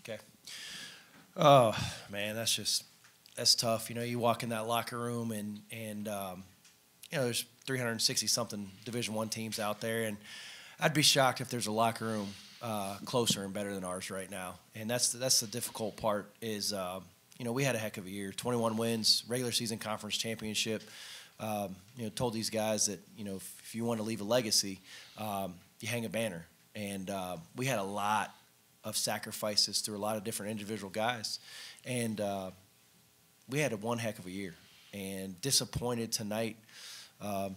Okay. Oh man, that's tough. You know, you walk in that locker room and you know there's 360 something Division I teams out there, and I'd be shocked if there's a locker room closer and better than ours right now. And that's the difficult part is you know we had a heck of a year, 21 wins, regular season conference championship. You know, told these guys that you know if you want to leave a legacy, you hang a banner, and we had a lot of sacrifices through a lot of different individual guys, and we had one heck of a year. And disappointed tonight.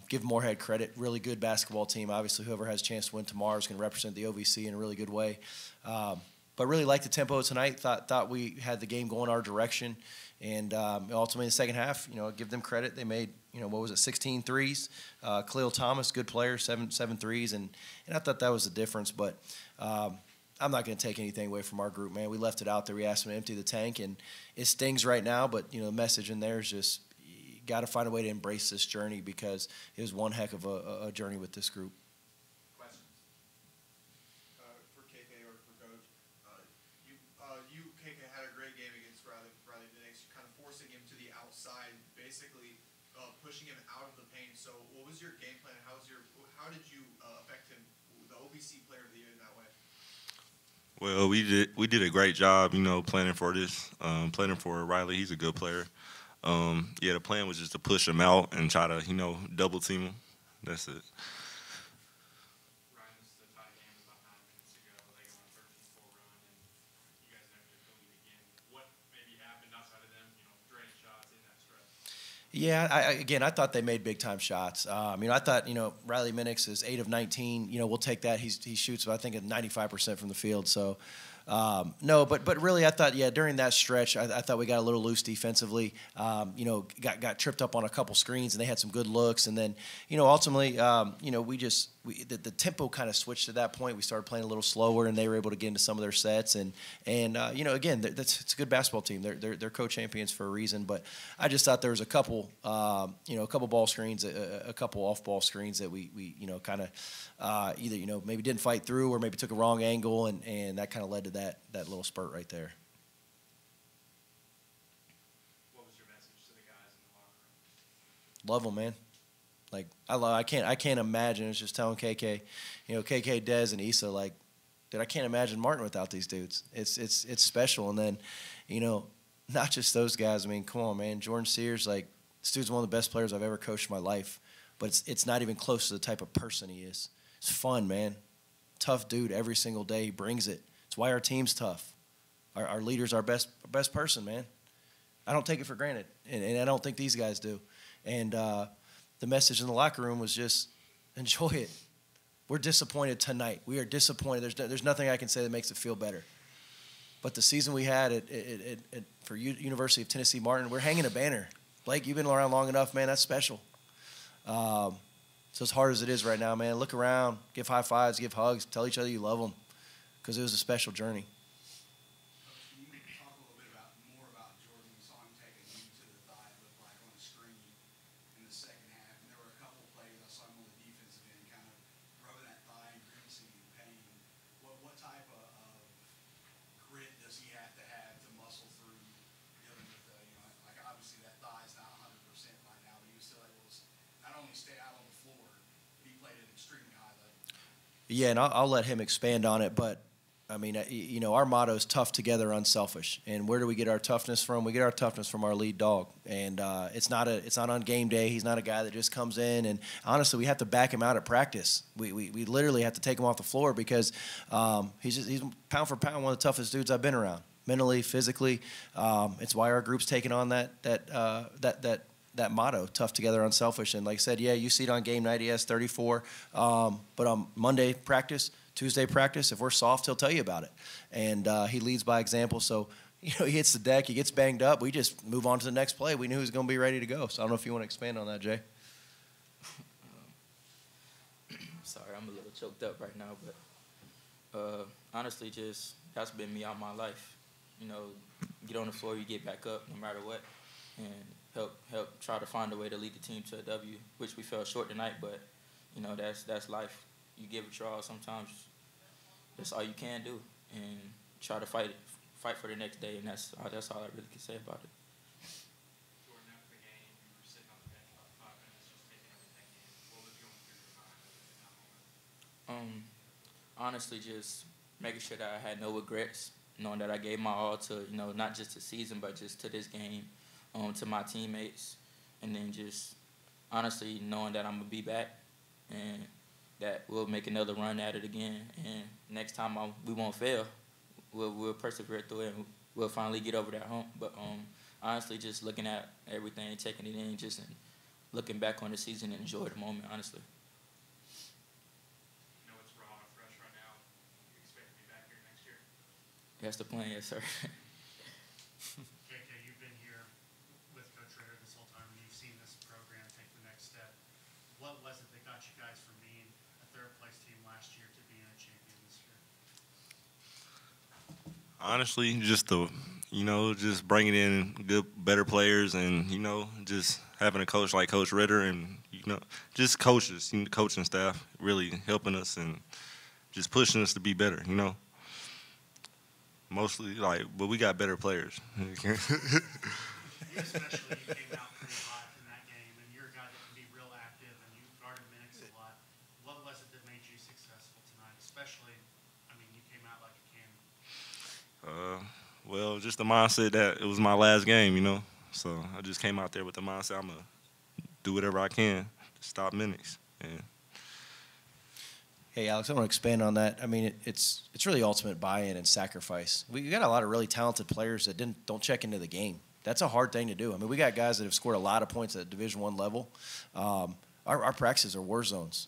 Give Moorhead credit. Really good basketball team. Obviously, whoever has a chance to win tomorrow is going to represent the OVC in a really good way. But really liked the tempo tonight. Thought we had the game going our direction. And ultimately, in the second half, you know, give them credit. They made, you know, what was it, 16 threes. Khalil Thomas, good player, seven threes. And I thought that was the difference. But I'm not going to take anything away from our group, man. We left it out there. We asked them to empty the tank. And it stings right now. But, you know, the message in there is just, got to find a way to embrace this journey because it was one heck of a journey with this group. Questions? For KK or for Coach, you KK had a great game against Riley Minix, kind of forcing him to the outside, basically pushing him out of the paint. So, what was your game plan? How did you affect him, the OVC Player of the Year, in that way? Well, we did a great job, you know, planning for this, planning for Riley. He's a good player. Yeah, the plan was just to push him out and try to, you know, double team him. That's it. Ryan, this is a tie game about 9 minutes ago. They go on a 13-4 run, and you guys never took the lead again. What maybe happened outside of them, you know, draining shots in that stretch? Yeah, I thought they made big-time shots. You know, I thought, you know, Riley Minix is 8 of 19. You know, we'll take that. He shoots, I think, at 95% from the field. So, no, but really, I thought, yeah, during that stretch, I thought we got a little loose defensively. You know, got tripped up on a couple screens, and they had some good looks. And then, you know, ultimately, you know, the tempo kind of switched at that point. We started playing a little slower, and they were able to get into some of their sets. And you know, again, it's a good basketball team. They're co-champions for a reason. But I just thought there was a couple, you know, a couple ball screens, a couple off-ball screens that we you know, kind of either, you know, maybe didn't fight through or maybe took a wrong angle, and that kind of led to that little spurt right there. What was your message to the guys in the locker room? Love them, man. Like I can't imagine. It's just telling KK, you know, KK, Dez, and Issa, like, dude, I can't imagine Martin without these dudes. It's special. And then, you know, not just those guys. I mean, come on, man. Jordan Sears, like, this dude's one of the best players I've ever coached in my life. But it's not even close to the type of person he is. It's fun, man. Tough dude every single day. He brings it. It's why our team's tough. Our leader's our best person, man. I don't take it for granted, and I don't think these guys do. And the message in the locker room was just enjoy it. We're disappointed tonight. We are disappointed. There's nothing I can say that makes it feel better. But the season we had for University of Tennessee Martin, we're hanging a banner. Blake, you've been around long enough, man. That's special. So as hard as it is right now, man, look around, give high fives, give hugs, tell each other you love them, because it was a special journey. Can you talk a little bit more about Jordan? We saw him take a knee to the thigh, it looked like, on the screen in the second half. And there were a couple of plays I saw him on the defensive end, kind of rubbing that thigh and grimacing in pain. What type of grit does he have to muscle through dealing with you know, like obviously that thigh is not 100% right now, but he was still able to not only stay out on the floor, but he played at an extremely high level. Yeah, and I'll let him expand on it, but I mean, you know, our motto is tough together, unselfish. And where do we get our toughness from? We get our toughness from our lead dog. And it's not on game day. He's not a guy that just comes in. And honestly, we have to back him out at practice. We literally have to take him off the floor because he's pound for pound one of the toughest dudes I've been around, mentally, physically. It's why our group's taken on that motto, tough together, unselfish. And like I said, yeah, you see it on game night. He has 34. But on Monday practice, Tuesday practice, if we're soft, he'll tell you about it. And he leads by example. So, you know, he hits the deck, he gets banged up. We just move on to the next play. We knew he was going to be ready to go. So I don't know if you want to expand on that, Jay. Sorry, I'm a little choked up right now. But honestly, just that's been me all my life. You know, get on the floor, you get back up no matter what. And help try to find a way to lead the team to a W, which we fell short tonight. But, you know, that's life. You give it your all sometimes. That's all you can do, and try to fight fight for the next day, and that's all I really can say about it. Jordan, after the game, you were sitting on the bench about 5 minutes, just taking everything in. What was going through your mind in that moment? Honestly, just making sure that I had no regrets, knowing that I gave my all to, not just the season, but just to this game, to my teammates, and then just honestly knowing that I'm going to be back and that we'll make another run at it again. And next time we won't fail. We'll persevere through it, and we'll finally get over that hump. But honestly, just looking at everything, taking it in, just looking back on the season and enjoy the moment, honestly. It's raw and fresh right now. You expect to be back here next year? That's the plan, yes, sir. KK, you've been here with Coach Ritter this whole time, and you've seen this program take the next step. What was it that got you guys from being a third-place team last year to being a champion this year? Honestly, just just bringing in good, better players, and just having a coach like Coach Ritter, and just coaches, coaching staff, really helping us and just pushing us to be better. Mostly but we got better players. You especially came out pretty hot in that game, and you're a guy that can be real active, and you guarded Minix a lot. What was it that made you successful tonight? Especially, you came out like a cannon. Well, just the mindset that it was my last game, So I just came out there with the mindset I'm gonna do whatever I can to stop Minix. And Hey, Alex, I want to expand on that. It's really ultimate buy-in and sacrifice. We got a lot of really talented players that don't check into the game. That's a hard thing to do. We got guys that have scored a lot of points at Division I level. Our practices are war zones.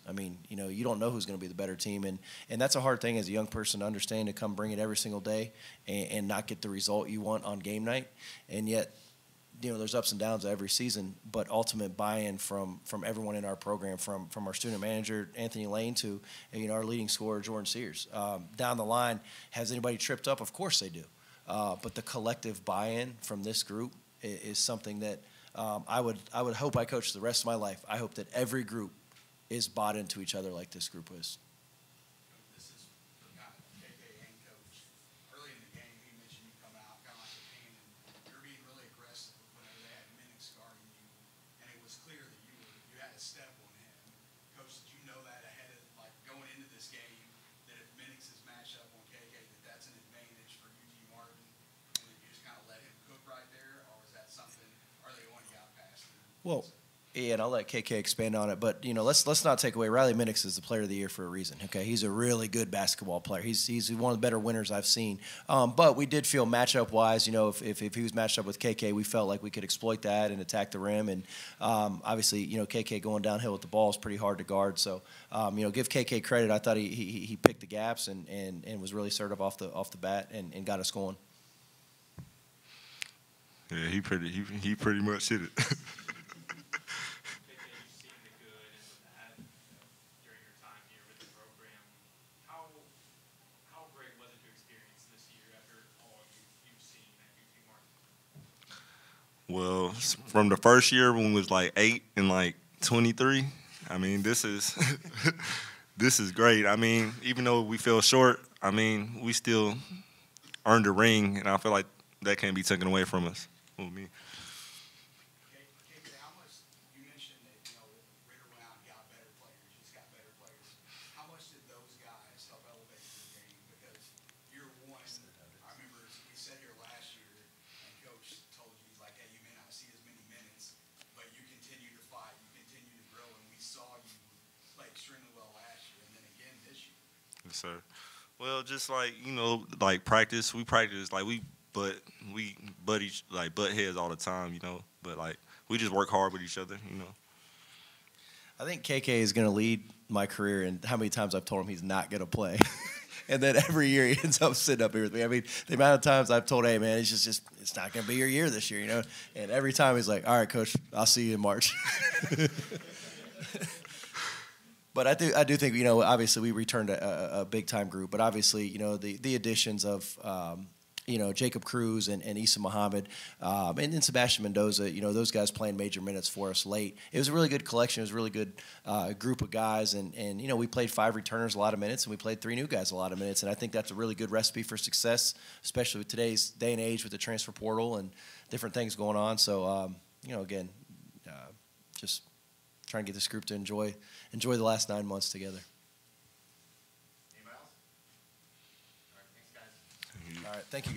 You don't know who's going to be the better team, and that's a hard thing as a young person to understand, to come bring it every single day and not get the result you want on game night. And yet, there's ups and downs every season, but ultimate buy-in from everyone in our program, from our student manager, Anthony Lane, to our leading scorer, Jordan Sears. Down the line, has anybody tripped up? Of course they do. But the collective buy-in from this group is something that I would hope I coach the rest of my life. I hope that every group is bought into each other like this group is. This is for KK and Coach. Early in the game, he mentioned you come out kind of like a cannon. You're being really aggressive whenever they had Minix guarding you, and it was clear that you had a step on him. Coach, did you know that ahead of going into this game, that if Minix is matched up on KK, that's an advantage for UT Martin, and that you just kind of let him cook right there, or was that something? Are they going to get past him? Well, yeah, and I'll let KK expand on it. But let's not take away. Riley Minix is the Player of the Year for a reason. Okay, he's a really good basketball player. He's one of the better winners I've seen. But we did feel matchup wise, if he was matched up with KK, we felt like we could exploit that and attack the rim. And obviously, KK going downhill with the ball is pretty hard to guard. So give KK credit. I thought he picked the gaps and was really assertive off the bat and got us going. yeah, he pretty much hit it. KK, you've seen the good and the bad during your time here with the program. How great was it to experience this year after all you've seen at UT Martin? Well, from the first year when we was 8 and 23, this is this is great. Even though we fell short, we still earned a ring, and I feel like that can't be taken away from us. Me. KK, how much, you mentioned that, Ritter went out and got better players, you just got better players. How much did those guys help elevate your game? Because year one, I remember we sat here last year, and Coach told you, he's like, hey, you may not see as many minutes, but you continue to fight, you continue to grow, and we saw you play extremely well last year, and then again this year. Yes, sir. Well, just practice. We practice we butt heads all the time, But we just work hard with each other, I think KK is going to lead my career in how many times I've told him he's not going to play. And then every year he ends up sitting up here with me. The amount of times I've told, hey, man, it's not going to be your year this year, And every time he's like, all right, Coach, I'll see you in March. But I do think, obviously we returned a big-time group. But obviously, the additions of Jacob Cruz and Issa Muhammad, and then Sebastian Mendoza, those guys playing major minutes for us late. It was a really good collection. It was a really good group of guys. And we played 5 returners a lot of minutes, and we played 3 new guys a lot of minutes. And I think that's a really good recipe for success, especially with today's day and age with the transfer portal and different things going on. So, again, just trying to get this group to enjoy the last 9 months together. Anybody else? All right, thanks, guys. All right, thank you.